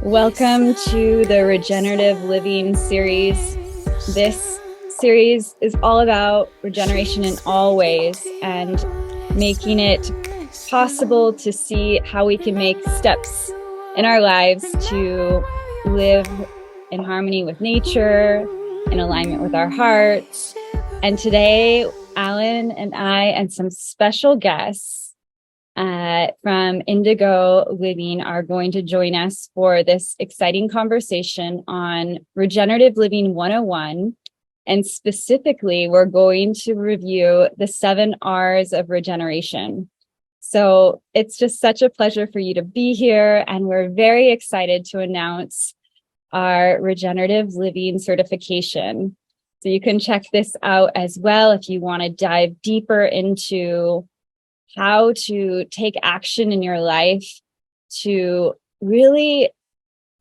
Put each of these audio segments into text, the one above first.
Welcome to the Regenerative Living series. This series is all about regeneration in all ways and making it possible to see how we can make steps in our lives to live in harmony with nature, in alignment with our hearts. And today, Alan and I and some special guests from Indigo Living are going to join us for this exciting conversation on Regenerative Living 101. And specifically, we're going to review the 7 Rs of Regeneration. So it's just such a pleasure for you to be here. And we're very excited to announce our Regenerative Living certification. So you can check this out as well if you want to dive deeper into how to take action in your life to really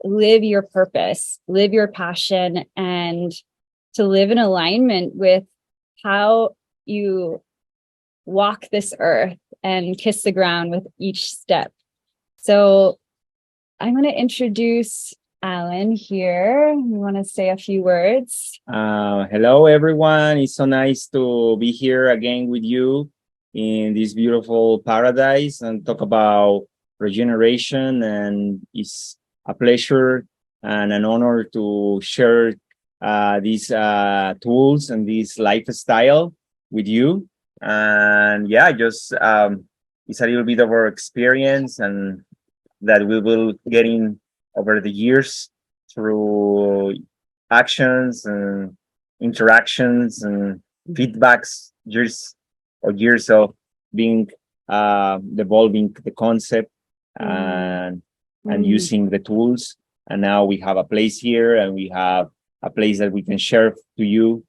live your purpose, live your passion, and to live in alignment with how you walk this earth and kiss the ground with each step. So I'm going to introduce Alan here. You want to say a few words? Hello, everyone. It's so nice to be here again with you in this beautiful paradise and talk about regeneration. And it's a pleasure and an honor to share these tools and this lifestyle with you. And yeah, just it's a little bit of our experience and that we will get in over the years through actions and interactions and feedbacks, years of being developing the concept and using the tools. And now we have a place here and we have a place that we can share to you.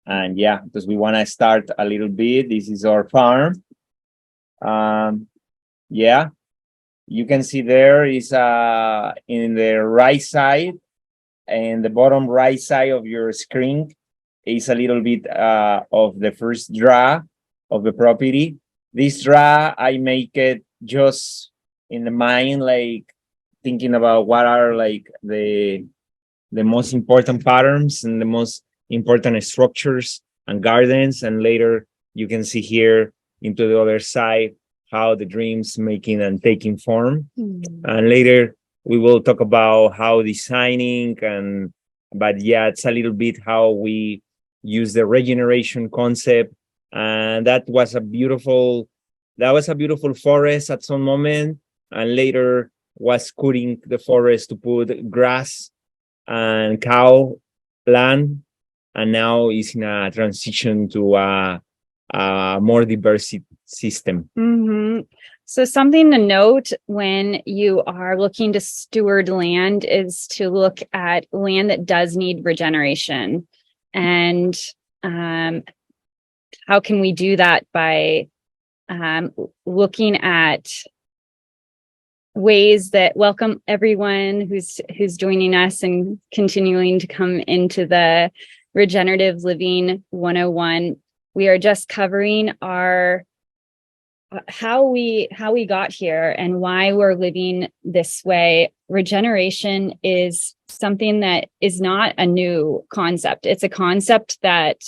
And yeah, because we want to start a little bit. This is our farm. Yeah, you can see there is in the right side and the bottom right side of your screen is a little bit of the first draw of the property. This draw, I make it just in the mind, like thinking about what are like the most important patterns and the most important structures and gardens. And later you can see here into the other side how the dreams making and taking form. And later we will talk about how designing but yeah, it's a little bit how we use the regeneration concept. And that was a beautiful forest at some moment, and later was cutting the forest to put grass and cow land, and now is in a transition to a more diverse system. So something to note when you are looking to steward land is to look at land that does need regeneration. And how can we do that? By looking at ways that welcome everyone who's joining us and continuing to come into the Regenerative Living 101. We are just covering our how we got here and why we're living this way. Regeneration is something that is not a new concept. It's a concept that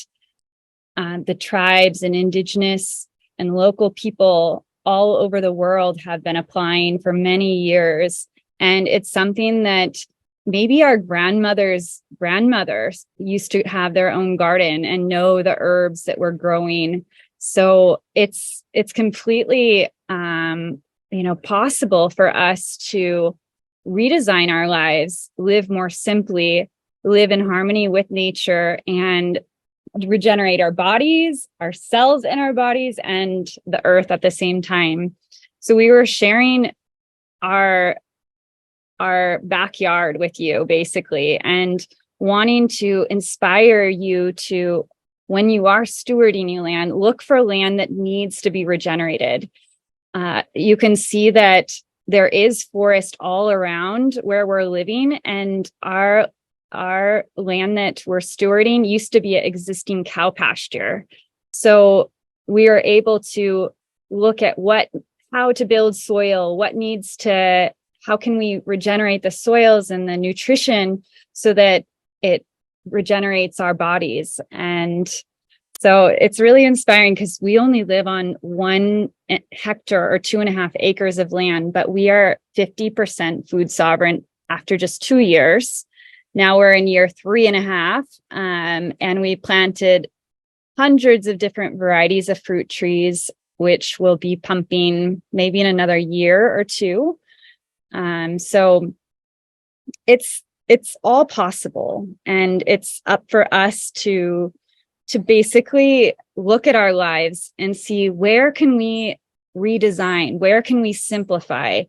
the tribes and indigenous and local people all over the world have been applying for many years. And it's something that maybe our grandmothers used to have their own garden and know the herbs that were growing. So it's completely possible for us to redesign our lives, live more simply, live in harmony with nature, and regenerate our bodies, ourselves and our bodies, and the earth at the same time. So we were sharing our backyard with you, basically, and wanting to inspire you to, when you are stewarding your land, look for land that needs to be regenerated. You can see that there is forest all around where we're living, and our land that we're stewarding used to be an existing cow pasture. So we are able to look at how to build soil, what needs to how can we regenerate the soils and the nutrition so that it regenerates our bodies. And so it's really inspiring because we only live on 1 hectare or 2.5 acres of land, but we are 50% food sovereign after just 2 years. Now we're in year 3.5, and we planted hundreds of different varieties of fruit trees, which will be pumping maybe in another year or two. So it's all possible, and it's up for us to basically look at our lives and see, where can we redesign? Where can we simplify?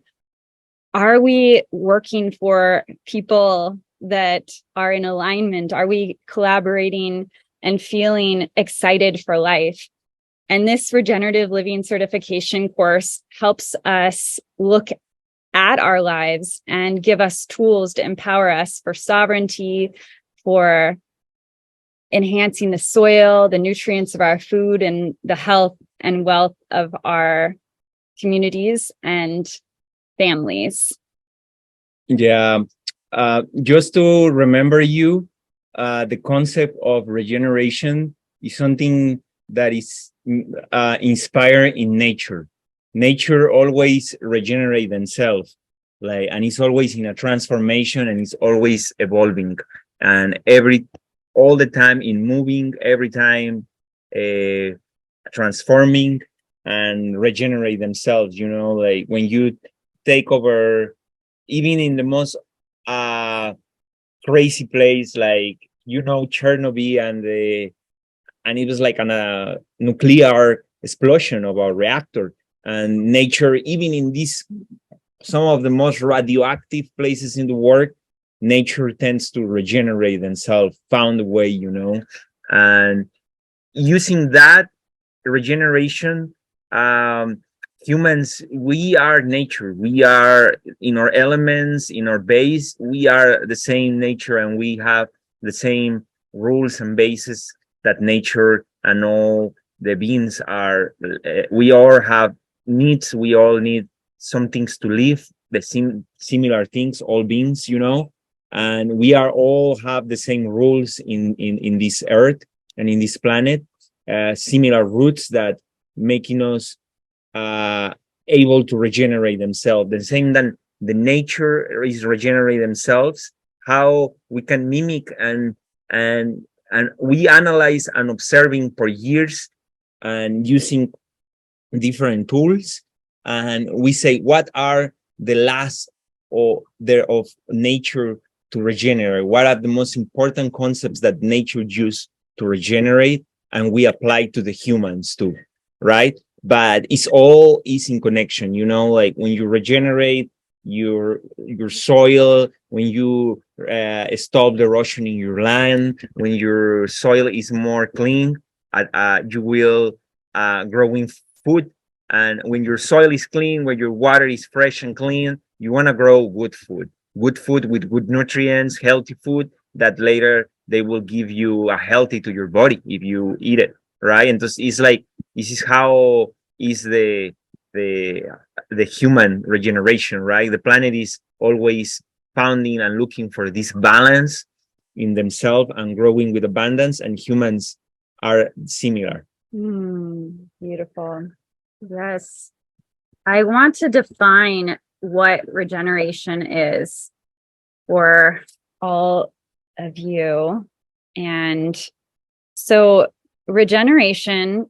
Are we working for people that are in alignment? Are we collaborating and feeling excited for life? And this regenerative living certification course helps us look at our lives and give us tools to empower us for sovereignty, for enhancing the soil, the nutrients of our food, and the health and wealth of our communities and families. Yeah. Just to remember you, the concept of regeneration is something that is inspired in nature. Nature always regenerates themselves, and it's always in a transformation, and it's always evolving, and all the time in moving, every time transforming and regenerate themselves. Like when you take over, even in the most crazy place, like Chernobyl, and it was like a nuclear explosion of a reactor. And nature, even in some of the most radioactive places in the world, nature tends to regenerate themselves, found a way, and using that regeneration, humans, we are nature. We are in our elements, in our base. We are the same nature, and we have the same rules and bases that nature and all the beings are. We all have needs. We all need some things to live, the similar things, all beings, and we are all have the same rules in this earth and in this planet, similar roots that making us able to regenerate themselves. The same that the nature is regenerate themselves, how we can mimic and we analyze and observing for years and using different tools, and we say what are the last of nature to regenerate, what are the most important concepts that nature used to regenerate, and we apply to the humans too, right? But it's all is in connection, like when you regenerate your soil, when you stop the erosion in your land, when your soil is more clean, you will growing food. And when your soil is clean, when your water is fresh and clean, you want to grow good food with good nutrients, healthy food that later they will give you a healthy to your body if you eat it, right? And it's like, this is how is the human regeneration, right? The planet is always founding and looking for this balance in themselves and growing with abundance, and humans are similar. Beautiful. Yes. I want to define what regeneration is for all of you. And so regeneration,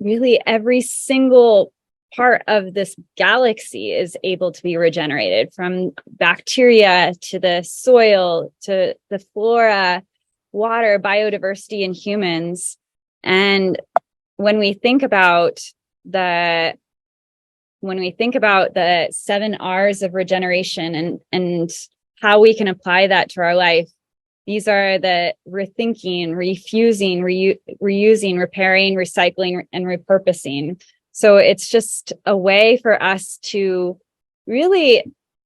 really every single part of this galaxy is able to be regenerated, from bacteria to the soil to the flora, water, biodiversity, and humans. And when we think about the 7 Rs of regeneration and how we can apply that to our life, these are the rethinking, refusing, reusing, repairing, recycling, and repurposing. So it's just a way for us to really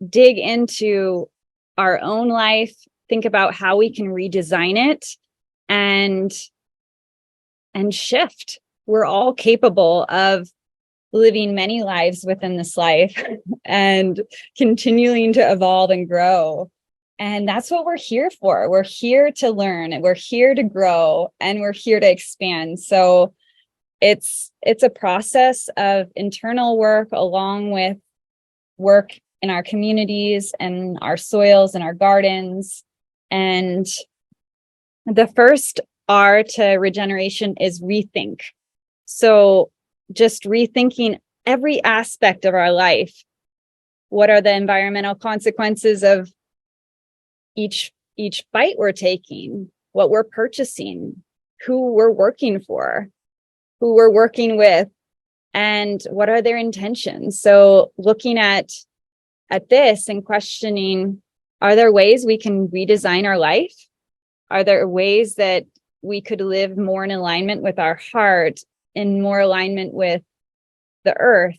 dig into our own life, think about how we can redesign it and shift. We're all capable of living many lives within this life and continuing to evolve and grow. And that's what we're here for. We're here to learn, we're here to grow, and we're here to expand. So it's a process of internal work along with work in our communities and our soils and our gardens. And the first R to regeneration is rethink. So just rethinking every aspect of our life. What are the environmental consequences of each bite we're taking, what we're purchasing, who we're working for, who we're working with, and what are their intentions? So looking at this and questioning, are there ways we can redesign our life? Are there ways that we could live more in alignment with our heart, in more alignment with the earth?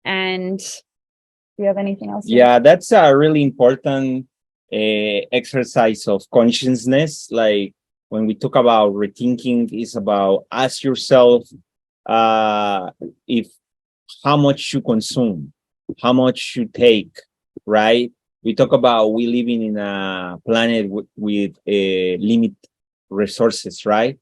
And do you have anything else? Yeah, that's a really important exercise of consciousness. Like when we talk about rethinking, it's about ask yourself if how much you consume, how much you take, right? We talk about we living in a planet with limit resources, right?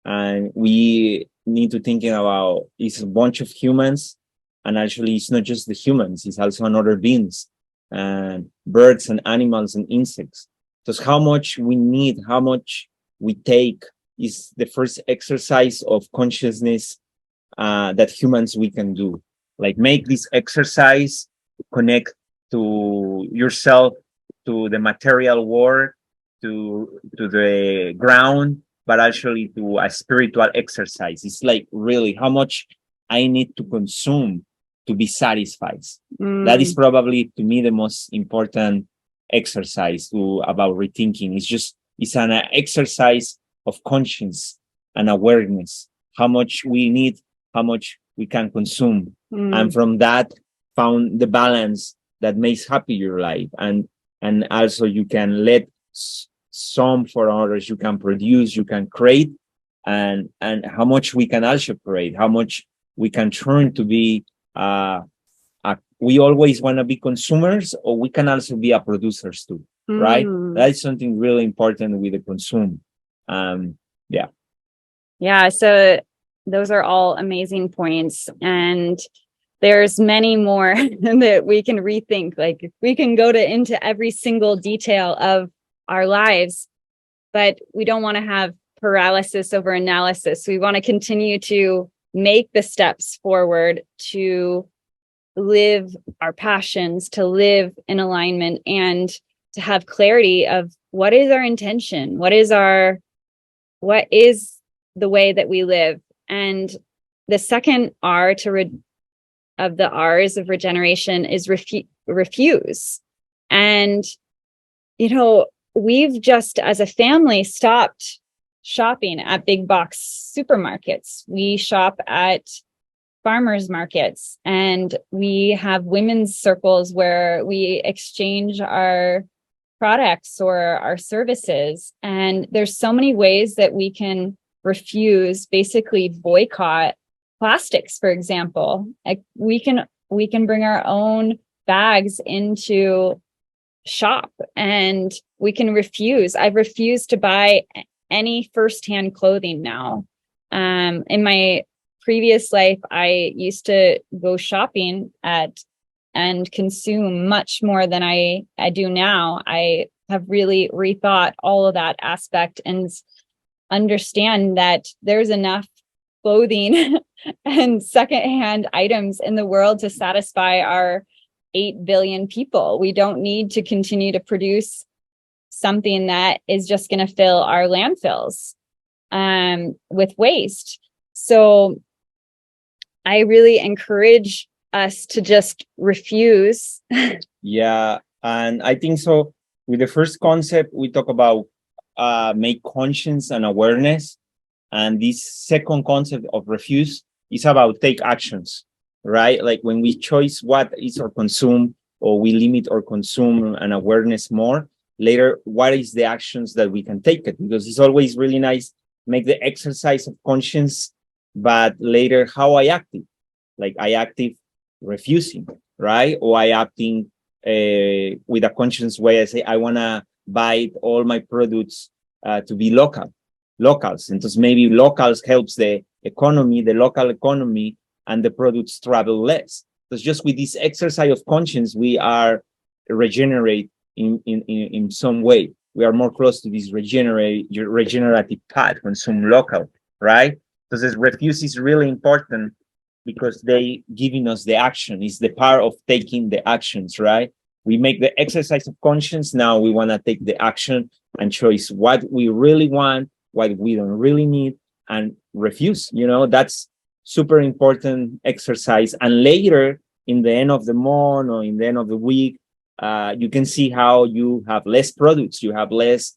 And we need to thinking about it's a bunch of humans, and actually it's not just the humans, it's also another beings and birds and animals and insects. Just how much we need, how much we take is the first exercise of consciousness that humans we can do. Like make this exercise, connect to yourself, to the material world, to the ground, but actually to a spiritual exercise. It's like really how much I need to consume to be satisfied. That is probably to me the most important exercise about rethinking. It's an exercise of conscience and awareness. How much we need, how much we can consume, and from that found the balance that makes happy your life, and also you can let some for others. You can produce, you can create, and how much we can also create, how much we can turn to be. We always want to be consumers, or we can also be a producers too, right? That is something really important with the consume. Yeah. So those are all amazing points, and there's many more that we can rethink. Like we can go into every single detail of our lives, but we don't want to have paralysis over analysis. We want to continue to make the steps forward to live our passions, to live in alignment, and to have clarity of what is our intention, what is the way that we live. And the second R of the Rs of regeneration is refuse. And, we've just as a family stopped shopping at big box supermarkets. We shop at farmers markets, and we have women's circles where we exchange our products or our services. And there's so many ways that we can refuse, basically boycott plastics, for example. Like we can bring our own bags into shop, and we can refuse. I've refused to buy any firsthand clothing now. In my previous life, I used to go shopping and consume much more than I do now. I have really rethought all of that aspect and understand that there's enough clothing and secondhand items in the world to satisfy our 8 billion people. We don't need to continue to produce something that is just going to fill our landfills with waste. So I really encourage us to just refuse. Yeah, and I think so. With the first concept, we talk about make conscience and awareness, and this second concept of refuse is about take actions, right? Like when we choose what is our consume, or we limit our consume and awareness more. Later, what is the actions that we can take it? Because it's always really nice make the exercise of conscience, but later how I act it. Like I active refusing, right? Or I acting with a conscious way. I say I wanna buy all my products to be locals, and thus maybe locals helps the economy, the local economy, and the products travel less. Because just with this exercise of conscience, we are regenerate in some way. We are more close to this regenerative path, consume local, right? Because this refuse is really important because they giving us the action. It's the power of taking the actions, right? We make the exercise of conscience. Now we want to take the action and choose what we really want, what we don't really need, and refuse. That's super important exercise. And later, in the end of the month or in the end of the week, you can see how you have less products, you have less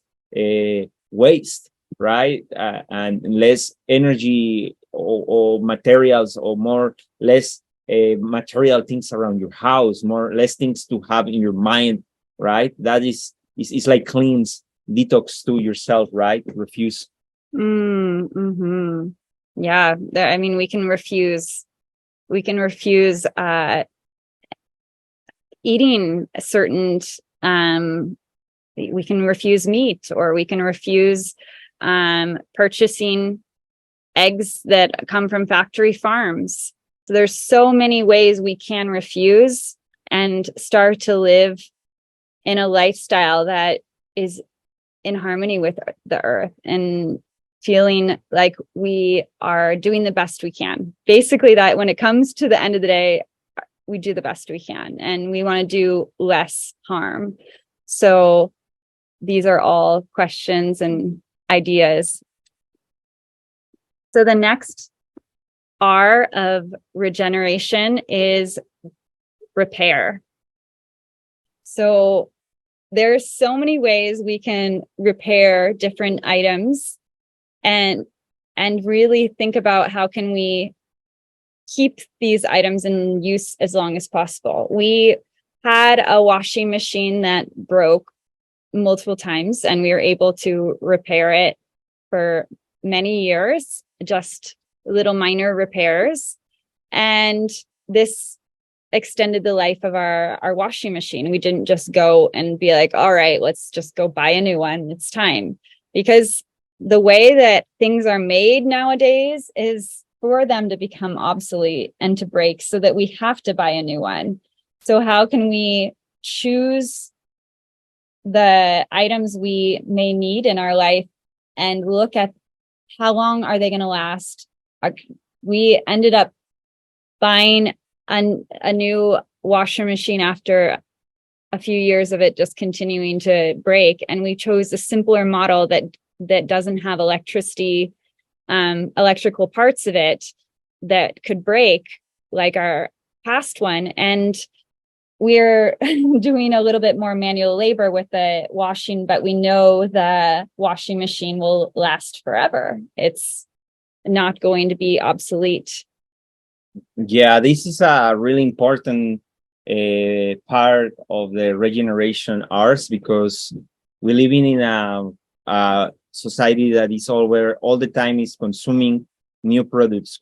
waste, right? And less energy or materials, or less material things around your house, less things to have in your mind, right? That is like cleans, detox to yourself, right? Refuse. Mm-hmm. Yeah, I mean, we can refuse eating certain we can refuse meat, or we can refuse purchasing eggs that come from factory farms. So there's so many ways we can refuse and start to live in a lifestyle that is in harmony with the earth and feeling like we are doing the best we can. Basically, that when it comes to the end of the day, we do the best we can and we want to do less harm. So these are all questions and ideas. So the next R of regeneration is repair. So there's so many ways we can repair different items and really think about how can we keep these items in use as long as possible. We had a washing machine that broke multiple times and we were able to repair it for many years, just little minor repairs. And this extended the life of our washing machine. We didn't just go and be like, all right, let's just go buy a new one. It's time. Because the way that things are made nowadays is for them to become obsolete and to break so that we have to buy a new one. So how can we choose the items we may need in our life and look at how long are they going to last? We ended up buying a new washer machine after a few years of it just continuing to break. And we chose a simpler model that doesn't have electrical parts of it that could break like our past one. And we're doing a little bit more manual labor with the washing, but we know the washing machine will last forever. It's not going to be obsolete. Yeah, this is a really important part of the regeneration arts, because we're living in a society that is all the time is consuming new products,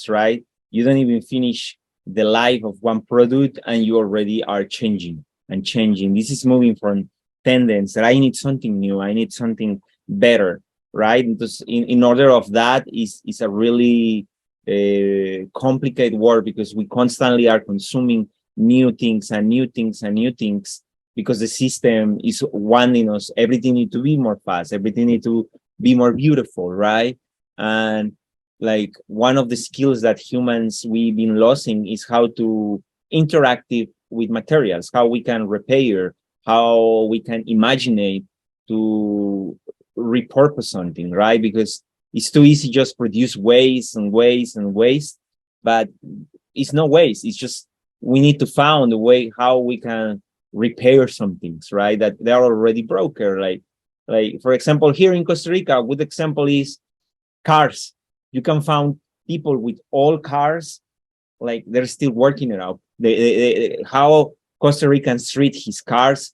right? You don't even finish the life of one product and you already are changing. This is moving from tendency that I need something new, I need something better, right? Because in order of that is a really complicated work, because we constantly are consuming new things because the system is wanting us, everything need to be more fast, everything need to be more beautiful, right? And like one of the skills that humans we've been losing is how to interact with materials, how we can repair, how we can imagine to repurpose something, right? Because it's too easy just produce waste, but it's no waste. It's just we need to find a way how we can repair some things, right? That they are already broken. Like for example, here in Costa Rica, a good example is cars. You can find people with old cars, like they're still working it out. How Costa Ricans treat his cars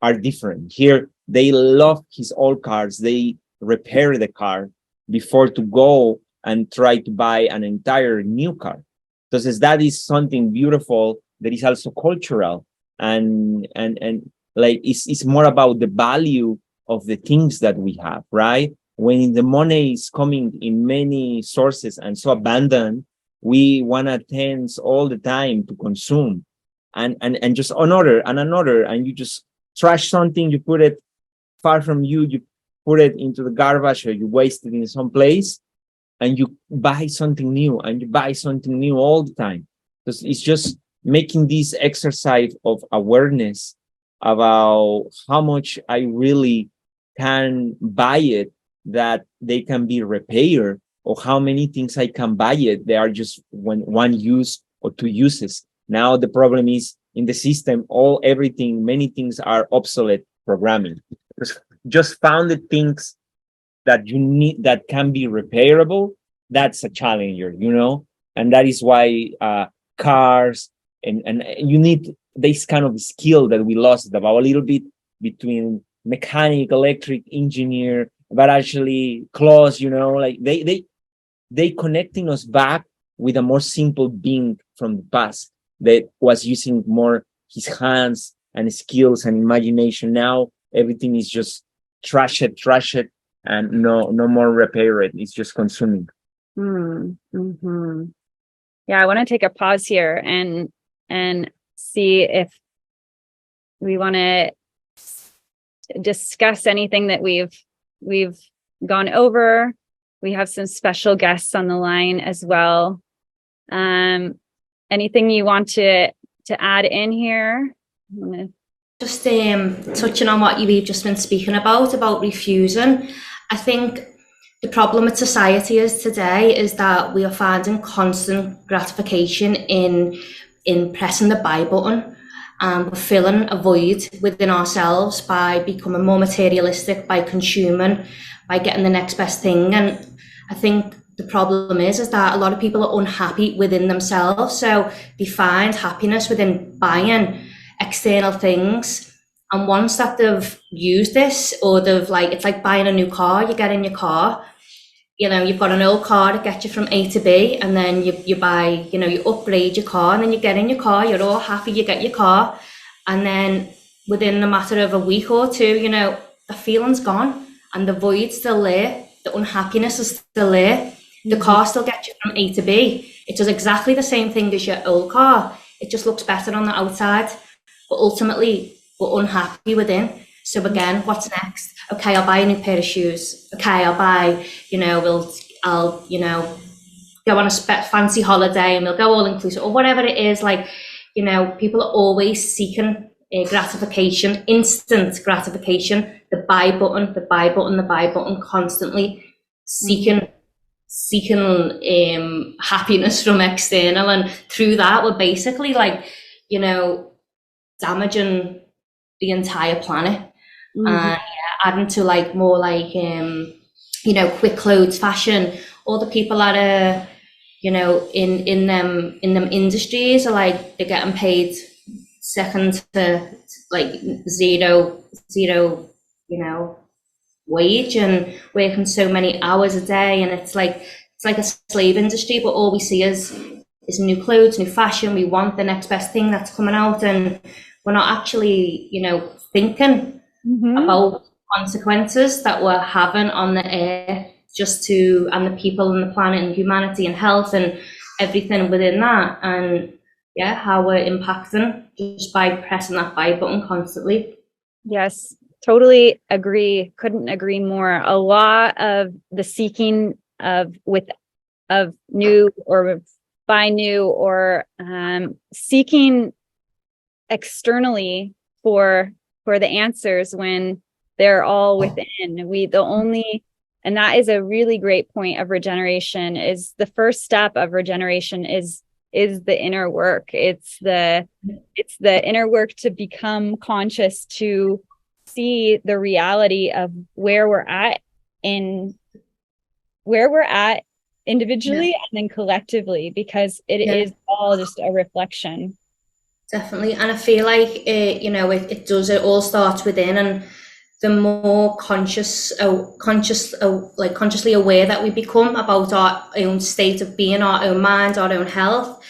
are different. Here, they love his old cars. They repair the car before to go and try to buy an entire new car. Entonces that is something beautiful that is also cultural, and like it's more about the value of the things that we have, right? When the money is coming in many sources and so abundant, we want to tend all the time to consume and just another and another, and you just trash something, you put it far from you, you put it into the garbage, or you waste it in some place, and you buy something new, and you buy something new all the time. Because it's just making this exercise of awareness about how much I really can buy it, that they can be repaired, or how many things I can buy it. They are just one use or two uses. Now the problem is in the system, many things are obsolete programming. Just founded things that you need that can be repairable, that's a challenger, and that is why cars and you need this kind of skill that we lost about a little bit between mechanic, electric, engineer, but actually close, like they connecting us back with a more simple being from the past that was using more his hands and skills and imagination. Now everything is just trash it, and no more repair it. It's just consuming. Mm-hmm. Yeah, I want to take a pause here and see if we want to discuss anything that we've gone over. We have some special guests on the line as well. Anything you want to add in here? Just touching on what you've just been speaking about refusing. I think the problem with society is today is that we are finding constant gratification in pressing the buy button, and we're filling a void within ourselves by becoming more materialistic, by consuming, by getting the next best thing. And I think the problem is that a lot of people are unhappy within themselves, so they find happiness within buying external things. And once that they've used this, or it's like buying a new car. You get in your car, you've got an old car to get you from A to B, and then you buy, you upgrade your car, and then you get in your car, you're all happy, you get your car, and then within a matter of a week or two, the feeling's gone, and the void's still there, the unhappiness is still there. The car still gets you from A to B. It does exactly the same thing as your old car. It just looks better on the outside, but ultimately we're unhappy within. So again, what's next? Okay, I'll buy a new pair of shoes. Okay, I'll buy, I'll go on a fancy holiday, and we'll go all inclusive, or whatever it is. People are always seeking gratification, instant gratification, the buy button, constantly seeking happiness from external, and through that we're basically damaging the entire planet. Adding to more quick clothes fashion. All the people that are in them industries are they're getting paid second to zero wage, and working so many hours a day, and it's like a slave industry. But all we see is new clothes, new fashion. We want the next best thing that's coming out, and we're not actually thinking about consequences that we're having on the earth, and the people and the planet and humanity and health and everything within that, and how we're impacting just by pressing that buy button constantly. Yes, totally agree. Couldn't agree more. A lot of the seeking of new, or buy new, or seeking externally for the answers when they're all within. And that is a really great point of regeneration. Is the first step of regeneration is the inner work. It's the inner work to become conscious, to see the reality of where we're at individually, and then collectively, because it is all just a reflection. Definitely. And I feel like it all starts within, and the more consciously aware that we become about our own state of being, our own mind, our own health,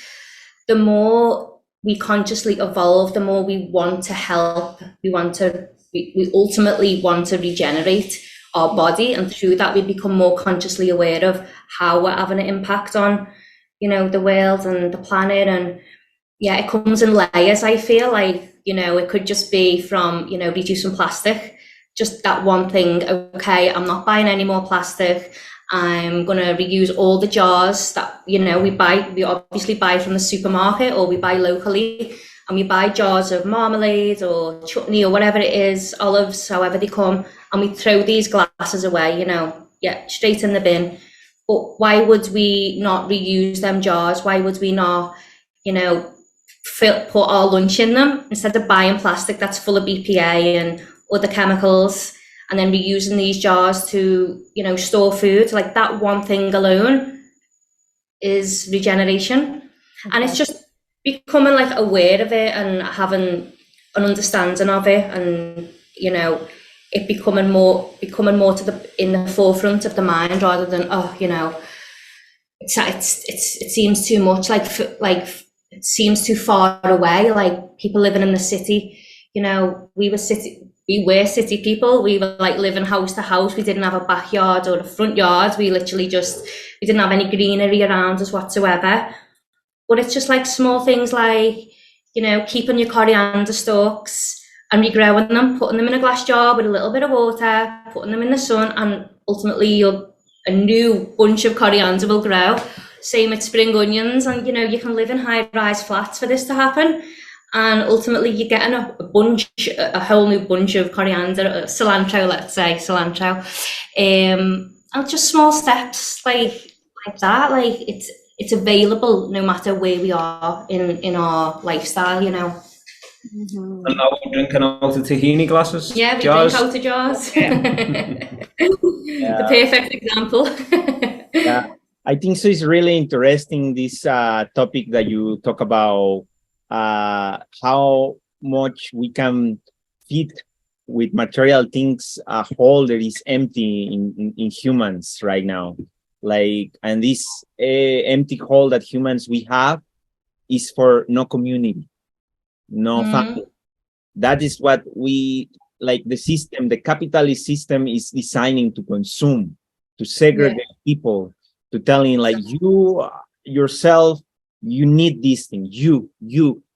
the more we consciously evolve, the more we want to help, we ultimately want to regenerate our body, and through that we become more consciously aware of how we're having an impact on, you know, the world and the planet. And yeah, it comes in layers. I feel like, you know, it could just be from, you know, reducing plastic, just that one thing. Okay, I'm not buying any more plastic. I'm going to reuse all the jars that, you know, we obviously buy from the supermarket, or we buy locally, and we buy jars of marmalade or chutney or whatever it is, olives, however they come, and we throw these glasses away, you know, yeah, straight in the bin. But why would we not reuse them jars? Why would we not, you know, put our lunch in them instead of buying plastic that's full of BPA and other chemicals, and then reusing these jars to, you know, store food? Like, that one thing alone is regeneration. Okay. And it's just becoming like aware of it and having an understanding of it, and, you know, it becoming more in the forefront of the mind, rather than, oh, you know, it seems too much, like it seems too far away. Like, people living in the city, you know, we were city people. We were like living house to house. We didn't have a backyard or a front yard. We didn't have any greenery around us whatsoever. But it's just like small things like, you know, keeping your coriander stalks and regrowing them, putting them in a glass jar with a little bit of water, putting them in the sun, and ultimately a new bunch of coriander will grow. Same with spring onions, and, you know, you can live in high-rise flats for this to happen, and ultimately you're getting a whole new bunch of coriander, cilantro, let's say, and just small steps like that. Like, it's available no matter where we are in our lifestyle, you know. Mm-hmm. And now we're drinking out of tahini glasses. Yeah, we drink out of jars. Yeah. The perfect example. Yeah, I think so. It's really interesting, this topic that you talk about, how much we can fit with material things, a hole that is empty in humans right now. Like, and this empty hole that humans we have is for no community, no family. That is what we, like, the system, the capitalist system is designing to consume, to segregate people, to telling like, you yourself, you need this thing, you,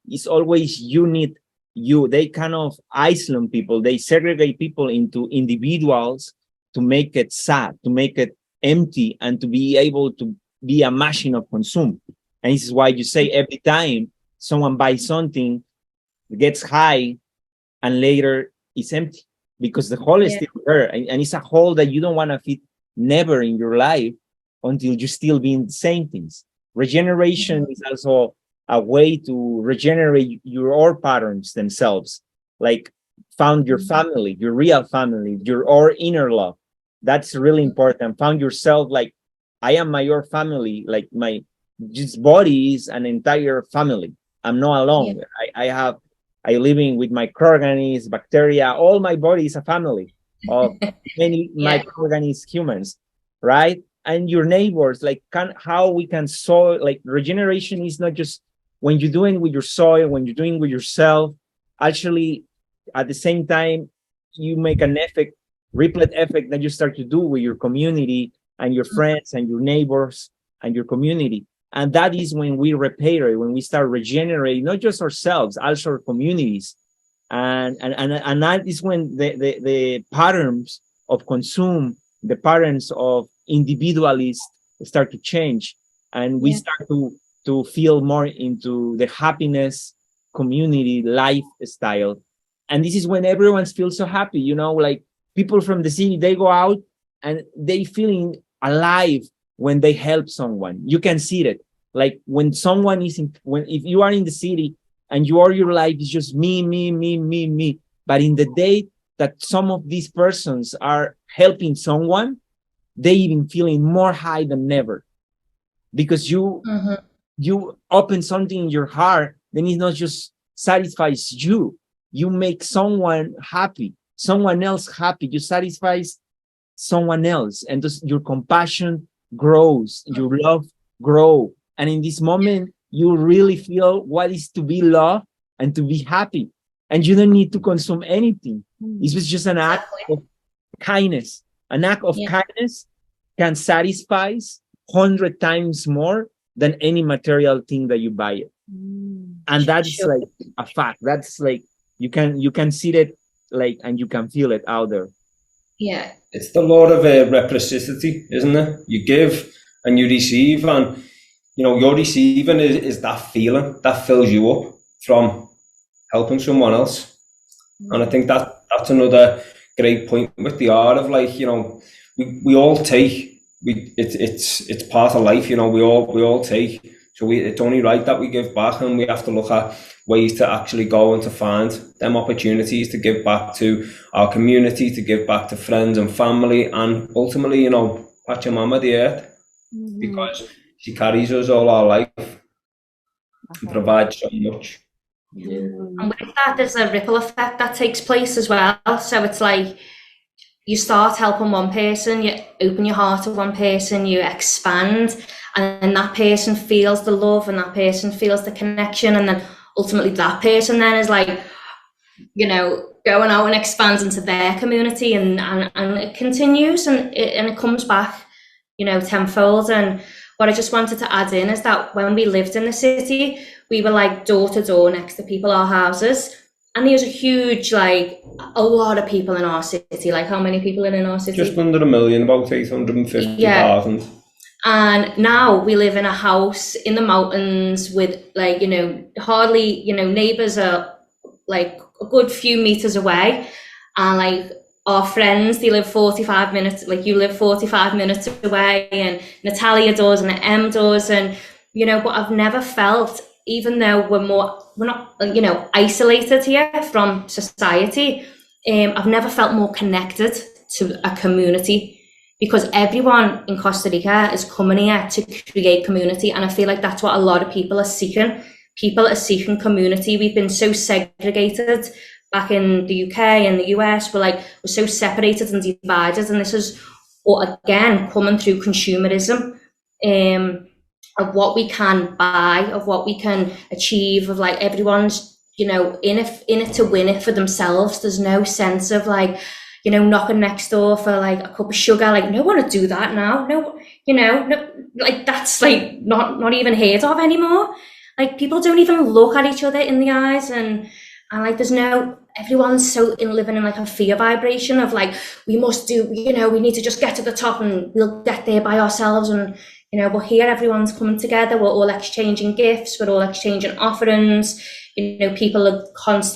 it's always you need you. They kind of isolate people, they segregate people into individuals to make it sad, to make it empty, and to be able to be a machine of consume. And this is why you say every time someone buys something, it gets high, and later it's empty, because the hole is still there, and it's a hole that you don't want to fit never in your life until you still being the same things. Regeneration is also a way to regenerate your patterns themselves, like found your family, your real family, your inner love. That's really important. Found yourself, like, I am my your family, like my this body is an entire family. I'm not alone. I living with microorganisms, bacteria. All my body is a family of many microorganisms, humans, right? And your neighbors, like, how we can soil, like, regeneration is not just when you're doing with your soil, when you're doing with yourself. Actually, at the same time, you make an effect, ripple effect, that you start to do with your community and your friends and your neighbors and your community. And that is when we repair, when we start regenerating, not just ourselves, also our communities. And that is when the patterns of consume, the patterns of individualists start to change. And we start to feel more into the happiness, community, lifestyle. And this is when everyone feels so happy, you know, like people from the city, they go out and they feeling alive when they help someone. You can see it. Like when someone is if you are in the city and your life is just me. But in the day that some of these persons are helping someone, they even feeling more high than ever, because you open something in your heart, then it not just satisfies you. You make someone happy, someone else happy. You satisfy someone else, and thus your compassion grows, your love grow. And in this moment, you really feel what is to be loved and to be happy. And you don't need to consume anything. It was just an act of kindness. An act of kindness can satisfy 100 times more than any material thing that you buy it. And that's like a fact. That's like you can see it like, and you can feel it out there. Yeah. It's the law of reciprocity, isn't it? You give and you receive, and you know your receiving is that feeling that fills you up from helping someone else. And I think that's another great point with the art of, like, you know, we all take, it's part of life, you know, we all take, so it's only right that we give back, and we have to look at ways to actually go and to find them opportunities to give back to our community, to give back to friends and family, and ultimately, you know, Pachamama, the earth, because she carries us all our life and provides so much. And with that, there's a ripple effect that takes place as well. So it's like you start helping one person, you open your heart to one person, you expand, and then that person feels the love, and that person feels the connection, and then ultimately that person then is like, you know, going out and expands into their community, and it continues, and it comes back, you know, tenfold. And what I just wanted to add in is that when we lived in the city, we were like door to door next to people, our houses. And there's a huge, like, a lot of people in our city. Like, how many people are in our city? Just under 1 million, about 850,000. Yeah. And now we live in a house in the mountains with, like, you know, hardly, you know, neighbours are like a good few meters away. And like our friends, they live 45 minutes, like you live 45 minutes away, and Natalia does, and Em does. And, you know, but I've never felt, even though we're not, you know, isolated here from society, I've never felt more connected to a community, because everyone in Costa Rica is coming here to create community. And I feel like that's what a lot of people are seeking. People are seeking community. We've been so segregated back in the UK and the US. We're so separated and divided. And this is, or again, coming through consumerism, of what we can buy, of what we can achieve, of like everyone's, you know, in it to win it for themselves. There's no sense of like, you know, knocking next door for like a cup of sugar. Like, no one would do that now. No, you know, no, like that's like not even heard of anymore. Like people don't even look at each other in the eyes, and like there's no, everyone's so living in like a fear vibration of like, we must do, you know, we need to just get to the top and we'll get there by ourselves. And you know, but here everyone's coming together. We're all exchanging gifts. We're all exchanging offerings. You know, people are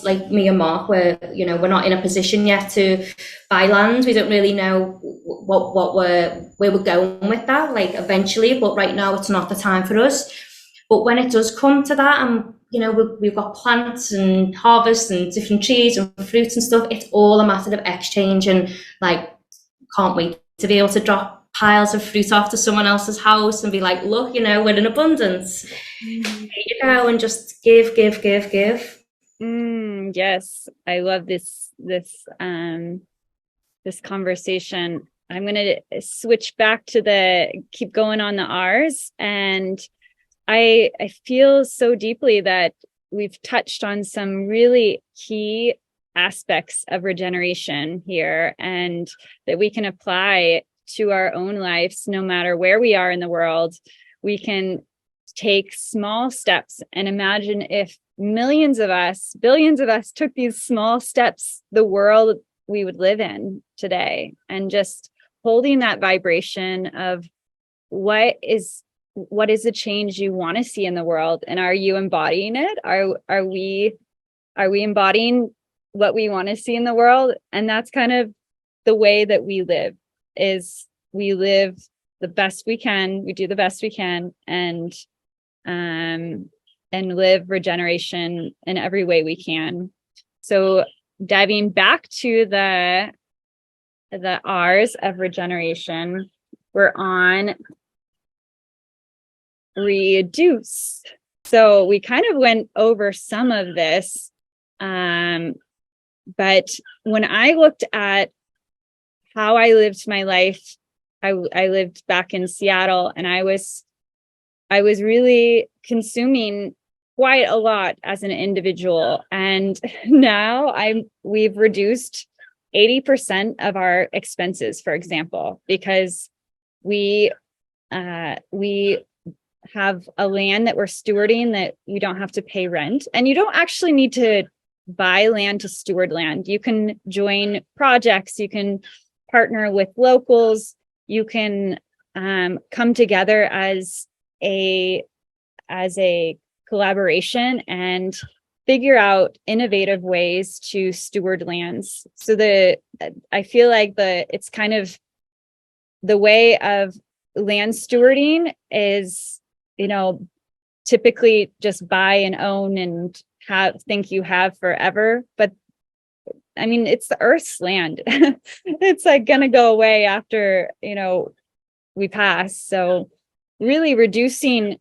like me and Mark, where, you know, we're not in a position yet to buy land. We don't really know where we're going with that, like eventually, but right now it's not the time for us. But when it does come to that, and you know, we've got plants and harvests and different trees and fruits and stuff, it's all a matter of exchange. And like, can't wait to be able to drop piles of fruit off to someone else's house and be like, look, you know, we're in abundance. Here you go, and just give. Yes, I love this conversation. I'm going to switch back to keep going on the Rs, and I feel so deeply that we've touched on some really key aspects of regeneration here, and that we can apply to our own lives, no matter where we are in the world. We can take small steps, and imagine if millions of us, billions of us took these small steps, the world we would live in today. And just holding that vibration of what is the change you want to see in the world, and are you embodying it? Are we embodying what we want to see in the world? And that's kind of the way that we live, is we live the best we can, we do the best we can, and live regeneration in every way we can. So diving back to the Rs of regeneration, we're on reduce. So we kind of went over some of this, but when I looked at how I lived my life, I lived back in Seattle, and I was I was really consuming quite a lot as an individual. And now we've reduced 80% of our expenses, for example, because we have a land that we're stewarding that we don't have to pay rent. And you don't actually need to buy land to steward land. You can join projects, you can partner with locals, you can come together as a collaboration and figure out innovative ways to steward lands. So I feel like it's kind of the way of land stewarding is, typically just buy and own and think you have forever. But I mean, it's the Earth's land. It's like going to go away after, we pass. So really reducing,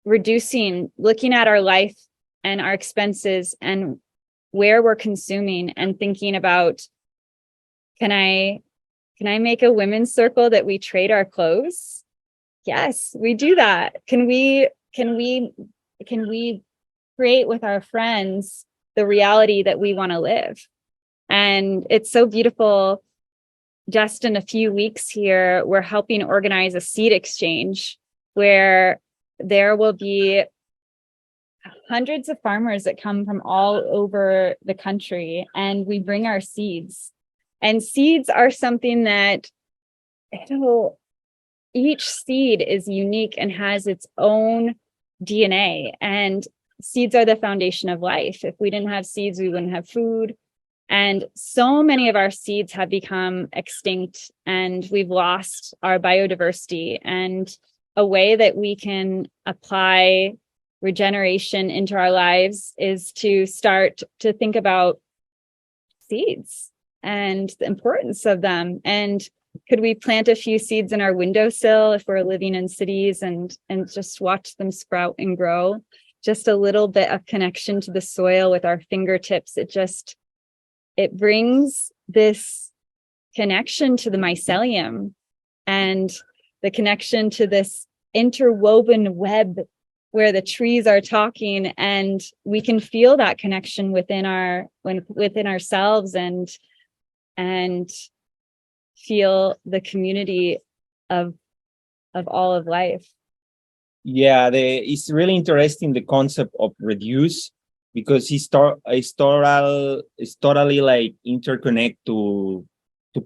looking at our life and our expenses and where we're consuming and thinking about, can I make a women's circle that we trade our clothes? Yes, we do that. Can we create with our friends the reality that we want to live? And it's so beautiful. Just in a few weeks here, we're helping organize a seed exchange where there will be hundreds of farmers that come from all over the country, and we bring our seeds. And seeds are something that, each seed is unique and has its own DNA. And seeds are the foundation of life. If we didn't have seeds, we wouldn't have food. And so many of our seeds have become extinct, and we've lost our biodiversity. And a way that we can apply regeneration into our lives is to start to think about seeds and the importance of them. And could we plant a few seeds in our windowsill if we're living in cities and just watch them sprout and grow? Just a little bit of connection to the soil with our fingertips. It brings this connection to the mycelium and the connection to this interwoven web where the trees are talking, and we can feel that connection within ourselves and feel the community of all of life. Yeah, it's really interesting, the concept of reduce, because it's totally like interconnect to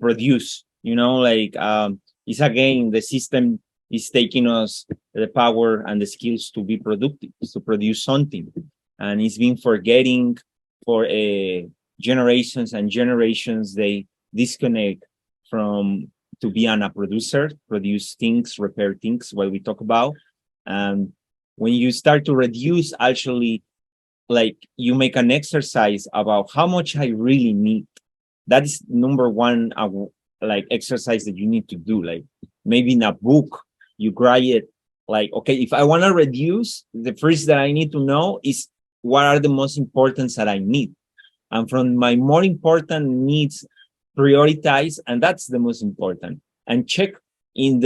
produce. It's again, the system is taking us the power and the skills to be productive, to produce something, and it's been forgetting for generations and generations. They disconnect from to be a producer, produce things, repair things, what we talk about. And when you start to reduce, actually, like, you make an exercise about how much I really need. That is number one, like, exercise that you need to do. Like, maybe in a book, you write it, like, okay, if I want to reduce, the first that I need to know is what are the most important that I need. And from my more important needs, prioritize, and that's the most important. And check in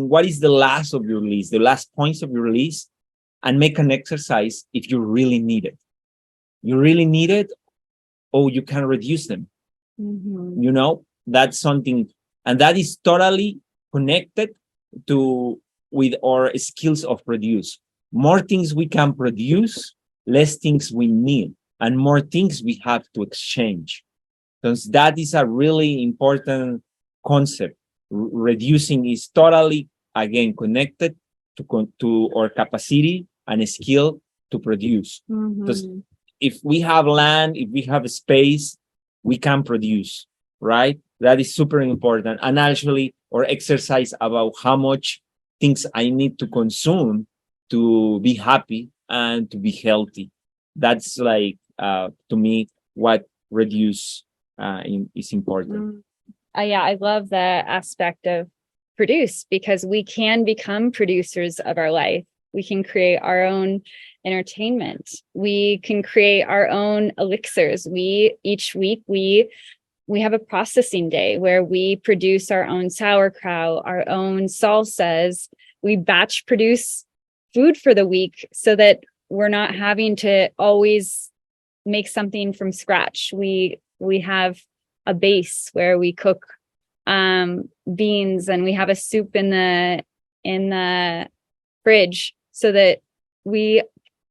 what is the last of your list, the last points of your list, and make an exercise if you really need it. You really need it, or you can reduce them. Mm-hmm. That's something, and that is totally connected with our skills of produce. More things we can produce, less things we need, and more things we have to exchange. Because that is a really important concept. Reducing is totally, again, connected to our capacity and skill to produce. Because if we have land, if we have space, we can produce, right? That is super important. And actually, our exercise about how much things I need to consume to be happy and to be healthy. That's like, to me, what reduce is important. Yeah, I love the aspect of produce, because we can become producers of our life. We can create our own entertainment. We can create our own elixirs. Each week we have a processing day where we produce our own sauerkraut, our own salsas, we batch produce food for the week so that we're not having to always make something from scratch. We have a base where we cook beans, and we have a soup in the fridge so that we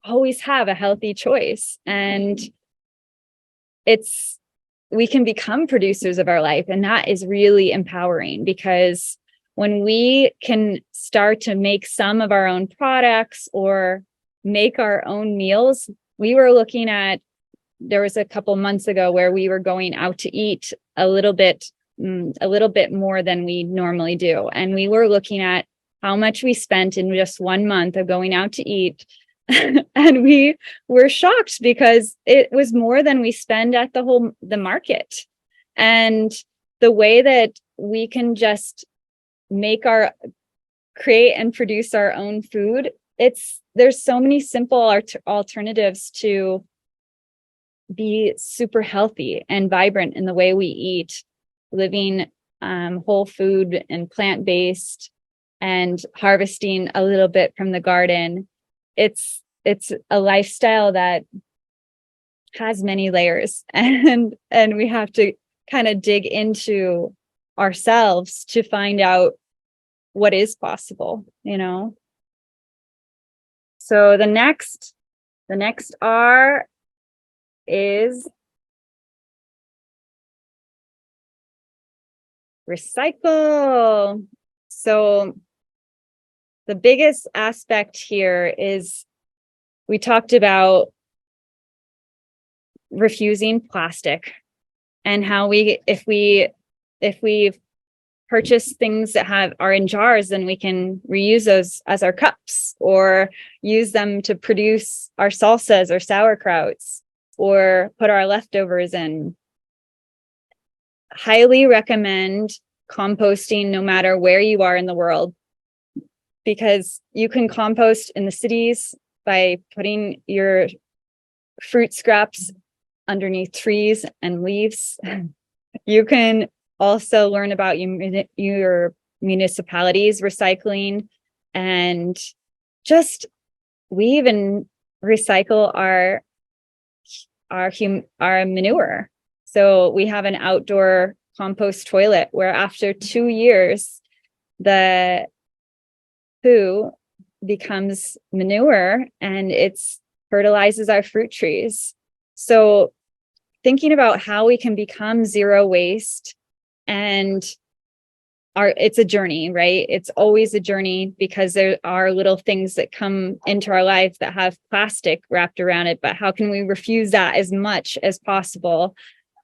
always have a healthy choice. And we can become producers of our life, and that is really empowering, because when we can start to make some of our own products or make our own meals. There was a couple months ago where we were going out to eat a little bit more than we normally do. And we were looking at how much we spent in just 1 month of going out to eat. And we were shocked because it was more than we spend at the market. And the way that we can just create and produce our own food, there's so many simple alternatives to be super healthy and vibrant in the way we eat, living whole food and plant-based, and harvesting a little bit from the garden. It's a lifestyle that has many layers, and we have to kind of dig into ourselves to find out what is possible, So the next R is recycle. So the biggest aspect here is we talked about refusing plastic, and how if we purchase things that are in jars, then we can reuse those as our cups, or use them to produce our salsas or sauerkrauts, or put our leftovers in. Highly recommend composting no matter where you are in the world, because you can compost in the cities by putting your fruit scraps underneath trees and leaves. You can also learn about your municipalities recycling, and just we even recycle our manure. So we have an outdoor compost toilet where after 2 years, the poo becomes manure and fertilizes our fruit trees. So thinking about how we can become zero waste, and it's a journey, right? It's always a journey, because there are little things that come into our life that have plastic wrapped around it, but how can we refuse that as much as possible?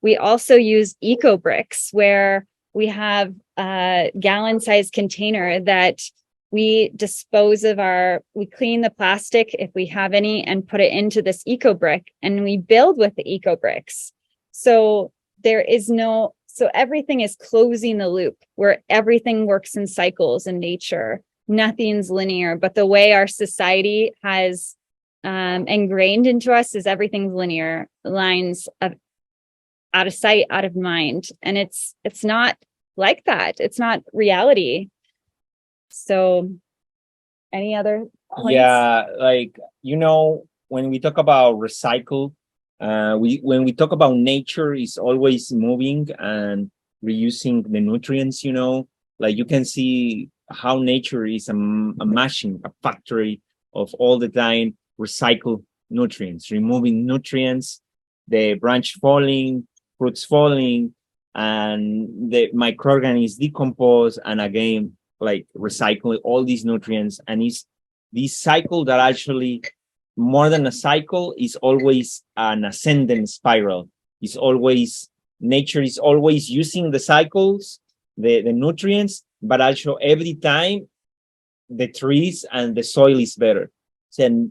We also use eco bricks, where we have a gallon-sized container that we we clean the plastic if we have any, and put it into this eco brick, and we build with the eco bricks. So everything is closing the loop, where everything works in cycles in nature. Nothing's linear, but the way our society has ingrained into us is everything's linear, lines of out of sight, out of mind. And it's not like that. It's not reality. So any other points? Yeah, when we talk about recycle, when we talk about nature, is always moving and reusing the nutrients. Like you can see how nature is a machine, a factory of all the time recycle nutrients, removing nutrients, the branch falling, fruits falling, and the microorganisms decompose, and again, like recycling all these nutrients. And it's this cycle that actually, more than a cycle, is always an ascending spiral. Nature is always using the cycles, the nutrients, but also every time the trees and the soil is better. So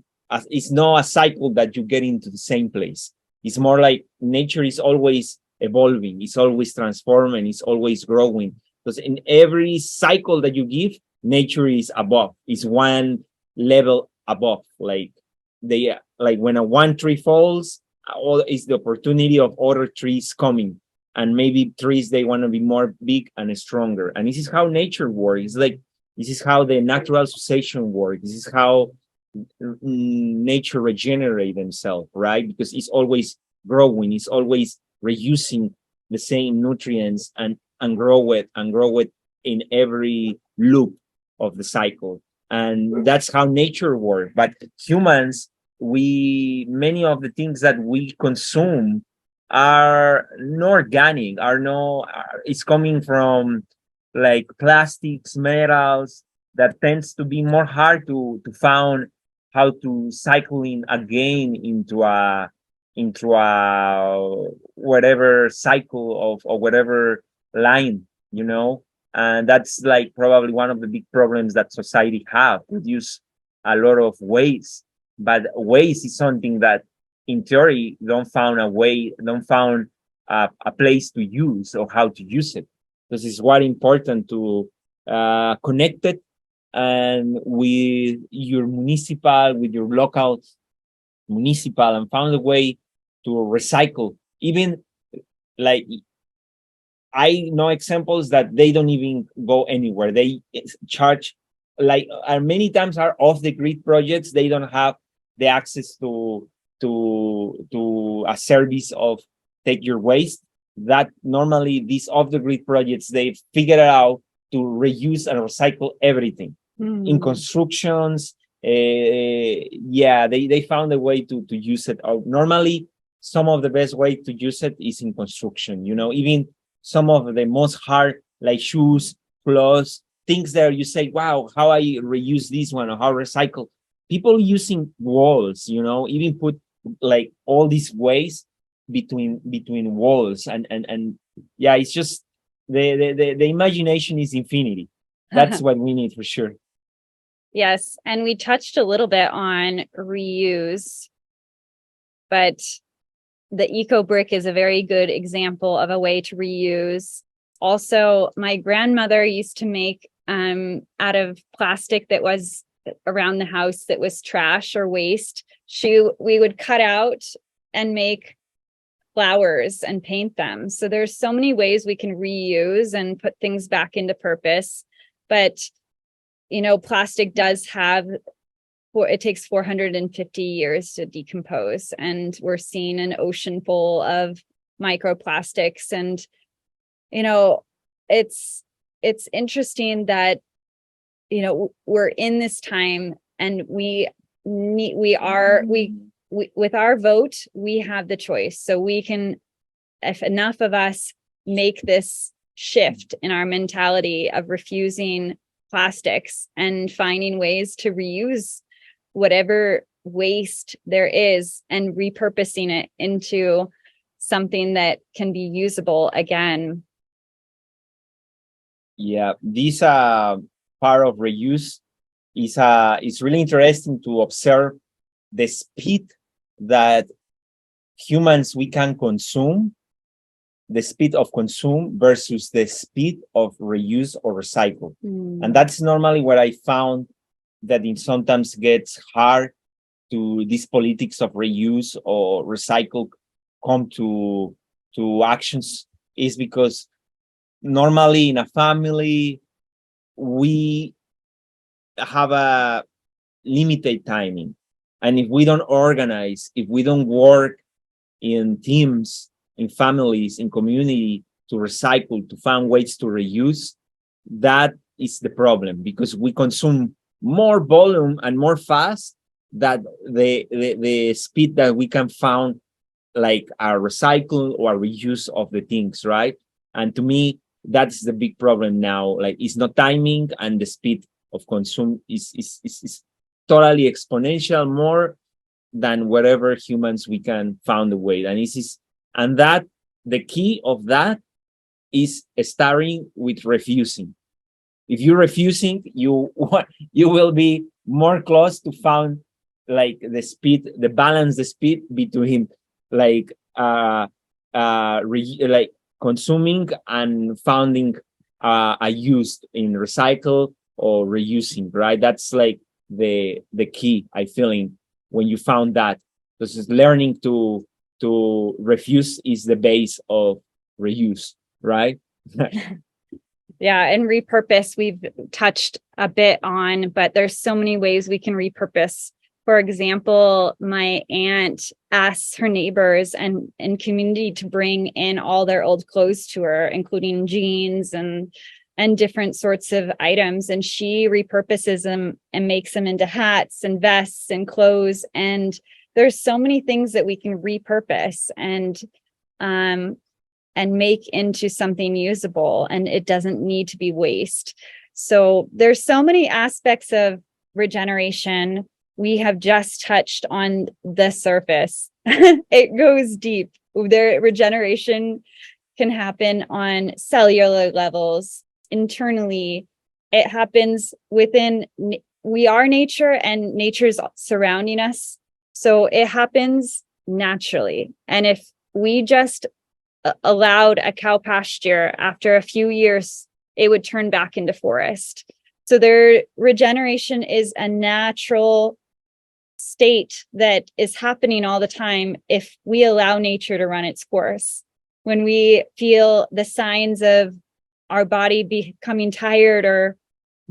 it's not a cycle that you get into the same place. It's more like nature is always evolving, it's always transforming, it's always growing. Because in every cycle that you give, nature is above, is one level above. Like when one tree falls, is the opportunity of other trees coming. And maybe trees, they want to be more big and stronger. And this is how nature works. It's like This is how the natural succession works. This is how nature regenerate themselves, right? Because it's always growing, it's always reusing the same nutrients and grow it in every loop of the cycle. And that's how nature works. But humans, many of the things that we consume are not organic, it's coming from like plastics, metals, that tends to be more hard to found how to cycle in again into a whatever cycle of or whatever line, and that's like probably one of the big problems that society have. Produce a lot of waste, but waste is something that in theory don't found a place to use or how to use it. This is what important to connect it and with your local municipal, and found a way to recycle. Even like I know examples that they don't even go anywhere. They charge many times are off the grid projects. They don't have the access to a service of take your waste. That normally these off the grid projects, they figure out to reuse and recycle everything. In constructions. They found a way to use it. Normally, some of the best way to use it is in construction. Even some of the most hard, like shoes, clothes, things there. You say, "Wow, how I reuse this one or how recycle." People using walls, even put like all these ways between walls, and it's just the imagination is infinity. That's what we need for sure. Yes, and we touched a little bit on reuse, but the eco brick is a very good example of a way to reuse. Also, my grandmother used to make out of plastic that was around the house that was trash or waste. We would cut out and make flowers and paint them. So there's so many ways we can reuse and put things back into purpose. But plastic does it takes 450 years to decompose, and we're seeing an ocean full of microplastics. And, it's interesting that, we're in this time, and with our vote, we have the choice. So we can, if enough of us make this shift in our mentality of refusing plastics and finding ways to reuse whatever waste there is and repurposing it into something that can be usable again. Yeah, this part of reuse is really interesting to observe the speed that humans we can consume, the speed of consume versus the speed of reuse or recycle. And that's normally what I found that it sometimes gets hard to these politics of reuse or recycle come to actions, is because normally in a family, we have a limited timing. And if we don't organize, if we don't work in teams, in families, in community to recycle, to find ways to reuse, that is the problem, because we consume more volume and more fast than the speed that we can find like a recycle or a reuse of the things, right? And to me, that's the big problem now. Like, it's not timing, and the speed of consume is totally exponential, more than whatever humans we can find a way. And that the key of that is starting with refusing. If you're refusing, you will be more close to find like the speed, the speed between like consuming and finding a use in recycle or reusing, right? That's like the key, I feeling, when you found that. This is learning to refuse is the base of reuse, right? Yeah, and repurpose we've touched a bit on, but there's so many ways we can repurpose. For example, my aunt asks her neighbors and community to bring in all their old clothes to her, including jeans and different sorts of items. And she repurposes them and makes them into hats and vests and clothes. And there's so many things that we can repurpose and make into something usable, and it doesn't need to be waste. So there's so many aspects of regeneration. We have just touched on the surface. It goes deep. Regeneration can happen on cellular levels, internally. It happens within, we are nature and nature's surrounding us. So it happens naturally. And if we just allowed a cow pasture, after a few years, it would turn back into forest. So their regeneration is a natural state that is happening all the time if we allow nature to run its course. When we feel the signs of our body becoming tired or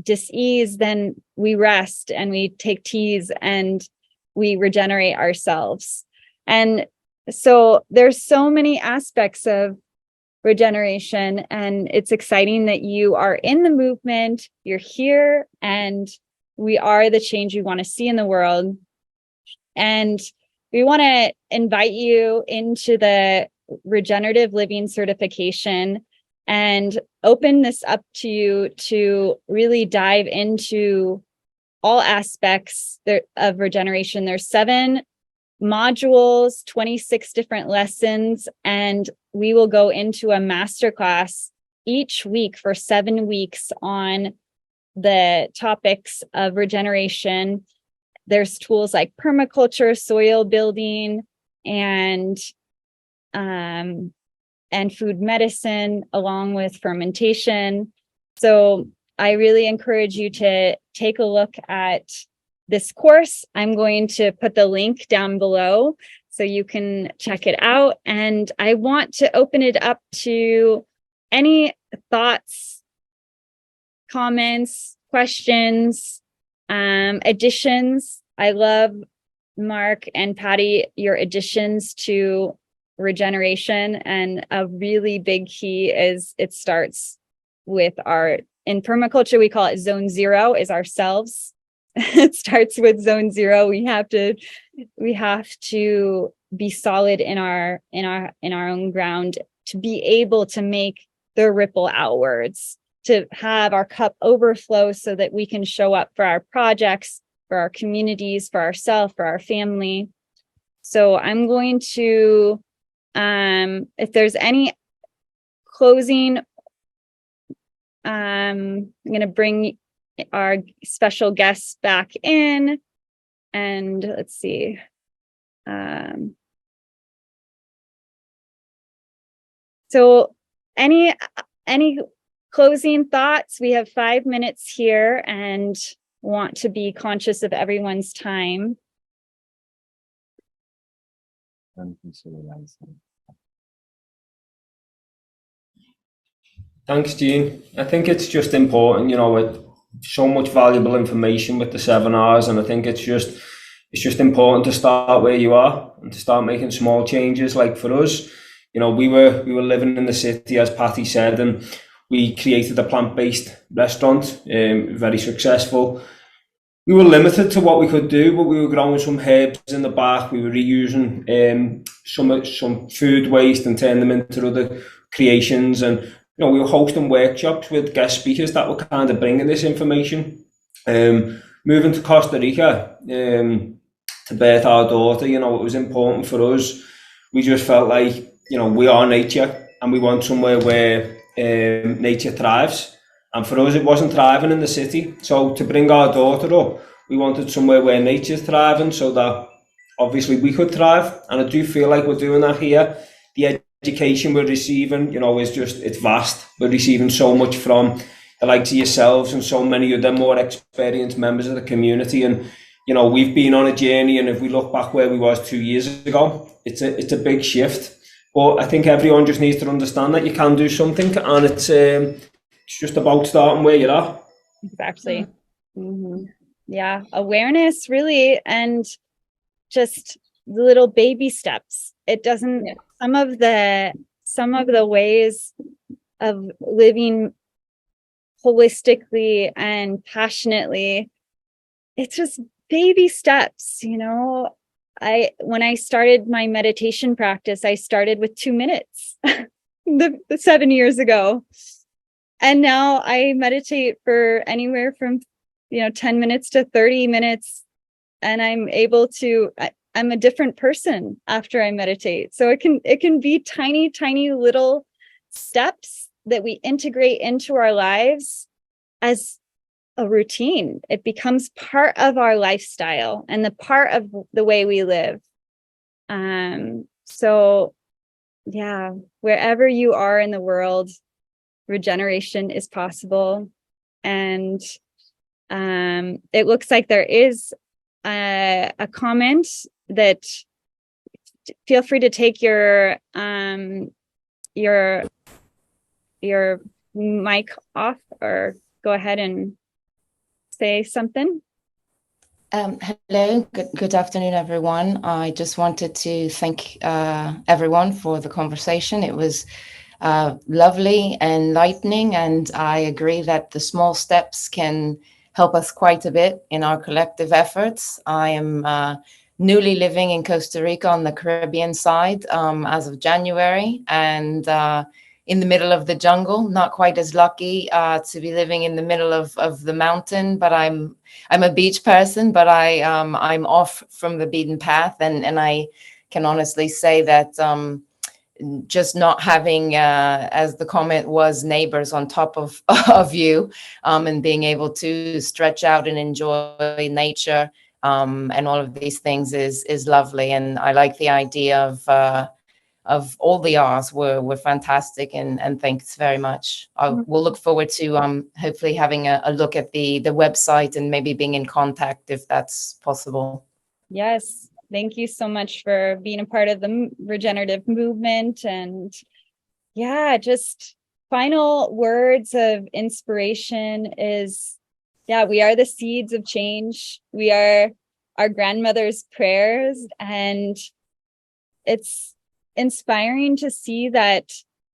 dis-ease, then we rest and we take teas and we regenerate ourselves. And so there's so many aspects of regeneration, and it's exciting that you are in the movement, you're here, and we are the change we want to see in the world. And we want to invite you into the regenerative living certification and open this up to you to really dive into all aspects of regeneration. There's 7 modules, 26 different lessons, and we will go into a masterclass each week for 7 weeks on the topics of regeneration. There's tools like permaculture, soil building, and food medicine, along with fermentation. So I really encourage you to take a look at this course. I'm going to put the link down below so you can check it out. And I want to open it up to any thoughts, comments, questions, additions. I love, Mark and Patty, your additions to regeneration. And a really big key is it starts with in permaculture, we call it zone 0, is ourselves. It starts with zone 0. We have to be solid in our own ground to be able to make the ripple outwards, to have our cup overflow so that we can show up for our projects, for our communities, for ourselves, for our family. So I'm going to, if there's any closing, I'm going to bring our special guests back in, and let's see. So any closing thoughts? We have 5 minutes here and want to be conscious of everyone's time. Thanks, Jean. I think it's just important, with so much valuable information with the 7 Rs, and I think it's just important to start where you are and to start making small changes. Like for us, we were living in the city, as Patty said, and we created a plant-based restaurant, very successful. We were limited to what we could do, but we were growing some herbs in the back. We were reusing some food waste and turning them into other creations, and we were hosting workshops with guest speakers that were kind of bringing this information. Moving to Costa Rica to birth our daughter, it was important for us. We just felt like, we are nature and we want somewhere where nature thrives. And for us, it wasn't thriving in the city. So to bring our daughter up, we wanted somewhere where nature's thriving so that obviously we could thrive. And I do feel like we're doing that here. The education we're receiving, it's vast. We're receiving so much from the likes of yourselves and so many other more experienced members of the community. And, we've been on a journey, and if we look back where we was 2 years ago, it's a big shift. But I think everyone just needs to understand that you can do something, and It's just about starting where you're at. Exactly. Yeah, awareness really, and just the little baby steps. It doesn't, some of the ways of living holistically and passionately, it's just baby steps, you know. When I started my meditation practice, I started with 2 minutes the 7 years ago. And now I meditate for anywhere from, 10 minutes to 30 minutes. And I'm a different person after I meditate. So it can be tiny, tiny little steps that we integrate into our lives as a routine. It becomes part of our lifestyle and the part of the way we live. So yeah, wherever you are in the world, regeneration is possible. And it looks like there is a comment that, feel free to take your mic off or go ahead and say something. Hello, good afternoon, everyone. I just wanted to thank everyone for the conversation. It was lovely, enlightening, and I agree that the small steps can help us quite a bit in our collective efforts. I am newly living in Costa Rica on the Caribbean side as of January, and in the middle of the jungle. Not quite as lucky to be living in the middle of the mountain, but I'm a beach person, but I'm off from the beaten path, and I can honestly say that just not having, as the comment was, neighbors on top of you, and being able to stretch out and enjoy nature and all of these things is lovely. And I like the idea of all the Rs were fantastic, and thanks very much. We'll look forward to hopefully having a look at the website and maybe being in contact if that's possible. Yes. Thank you so much for being a part of the regenerative movement. And yeah, just final words of inspiration is, we are the seeds of change. We are our grandmother's prayers. And it's inspiring to see that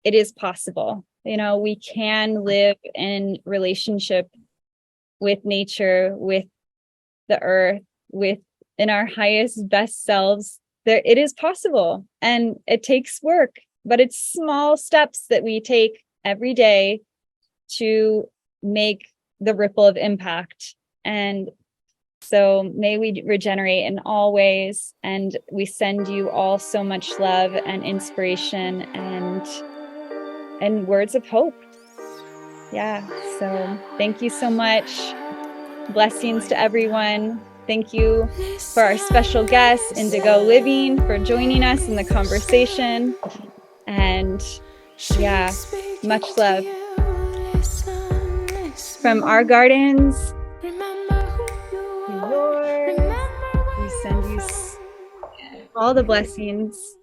it is possible. We can live in relationship with nature, with the earth, in our highest, best selves. It is possible, and it takes work, but it's small steps that we take every day to make the ripple of impact. And so may we regenerate in all ways, and we send you all so much love and inspiration and words of hope. Yeah, so thank you so much. Blessings to everyone. Thank you for our special guest, Indigo Living, for joining us in the conversation. And yeah, much love. From our gardens to yours, we send you all the blessings.